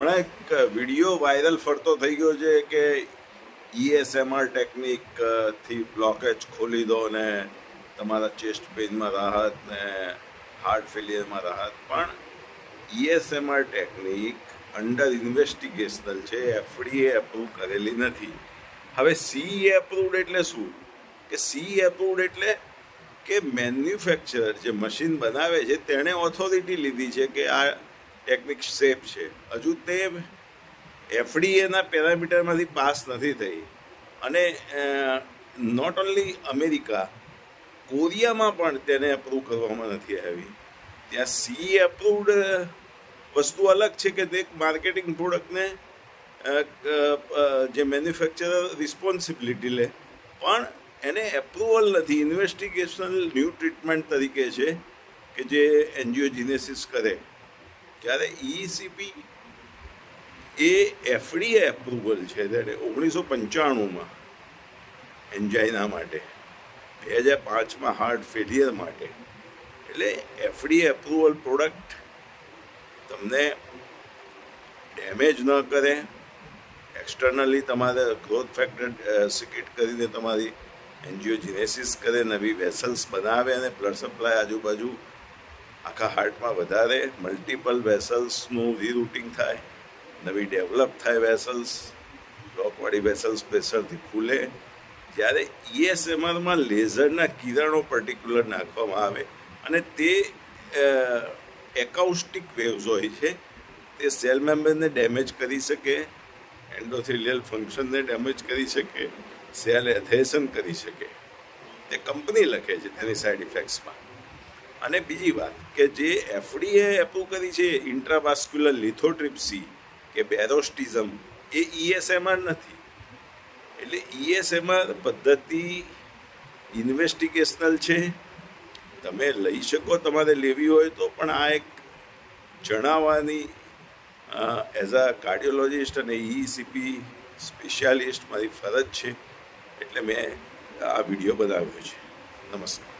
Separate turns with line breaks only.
હમણાં એક video viral ફરતો થઈ ગયો છે કે ESMR ટેકનિક થી બ્લોકેજ ખોલી દો ને તમારા ચેસ્ટ પેઇનમાં રાહત ને હાર્ટ ફેલિયરમાં રાહત. પણ ESMR ટેકનિક અંડર ઇન્વેસ્ટિગેશનલ છે, FDA એપ્રૂવ કરેલી નથી. હવે CE એપ્રુવડ એટલે શું? કે CE એપ્રુવડ એટલે કે મેન્યુફેક્ચરર જે મશીન બનાવે છે તેણે ઓથોરિટી લીધી છે કે આ ટેકનિક સેફ છે. હજુ તે FDAના પેરામીટરમાંથી પાસ નથી થઈ. અને નોટ ઓન્લી અમેરિકા, કોરિયામાં પણ તેને એપ્રૂવ કરવામાં નથી આવી. ત્યાં CE એપ્રુવડ વસ્તુ અલગ છે કે તે માર્કેટિંગ પ્રોડક્ટને જે મેન્યુફેક્ચરર રિસ્પોન્સિબિલિટી લે, પણ એને એપ્રુવલ નથી. ઇન્વેસ્ટિગેશનલ ન્યૂ ટ્રીટમેન્ટ તરીકે છે કે જે એન્જિયોજિનેસિસ કરે. જ્યારે ECP એ FDA એપ્રુવલ છે ત્યારે 1995માં એન્જાઇના માટે, 2005માં હાર્ટ ફેલિયર માટે. એટલે FDA એપ્રુવલ પ્રોડક્ટ તમને ડેમેજ ન કરે, એક્સટર્નલી તમારે ગ્રોથ ફેક્ટર સિક્રેટ કરીને તમારી એન્જિયોજિનેસિસ કરે, નવી વેસલ્સ બનાવે અને બ્લડ સપ્લાય આજુબાજુ આખા હાર્ટમાં વધારે, મલ્ટિપલ વેસલ્સનું રીરૂટિંગ થાય, નવી ડેવલપ થાય વેસલ્સ, બ્લોકવાળી વેસલ્સ પ્રેશરથી ખુલે. જ્યારે ESMRમાં લેઝરના કિરણો પર્ટિક્યુલર નાખવામાં આવે અને તે એકાઉસ્ટિક વેવ્સ હોય છે, તે સેલ મેમ્બરને ડેમેજ કરી શકે, એન્ડોથેલિયલ ફંક્શનને ડેમેજ કરી શકે, સેલ એથેશન કરી શકે. તે કંપની લખે છે તેની સાઇડ ઇફેક્ટ્સમાં. અને બીજી વાત કે જે FDA એપ્રૂવ કરી છે ઇન્ટ્રાવાસ્ક્યુલર લિથોટ્રિપ્સી કે બેરોસ્ટિઝમ, એ ESMR નથી. એટલે ESMR પદ્ધતિ ઇન્વેસ્ટિગેશનલ છે, તમે લઈ શકો તમારે લેવી હોય તો. પણ આ એક જણાવવાની એઝ અ કાર્ડિયોલોજિસ્ટ અને ECP સ્પેશિયાલિસ્ટ મારી ફરજ છે, એટલે મેં આ વિડીયો બનાવ્યો છે. નમસ્કાર.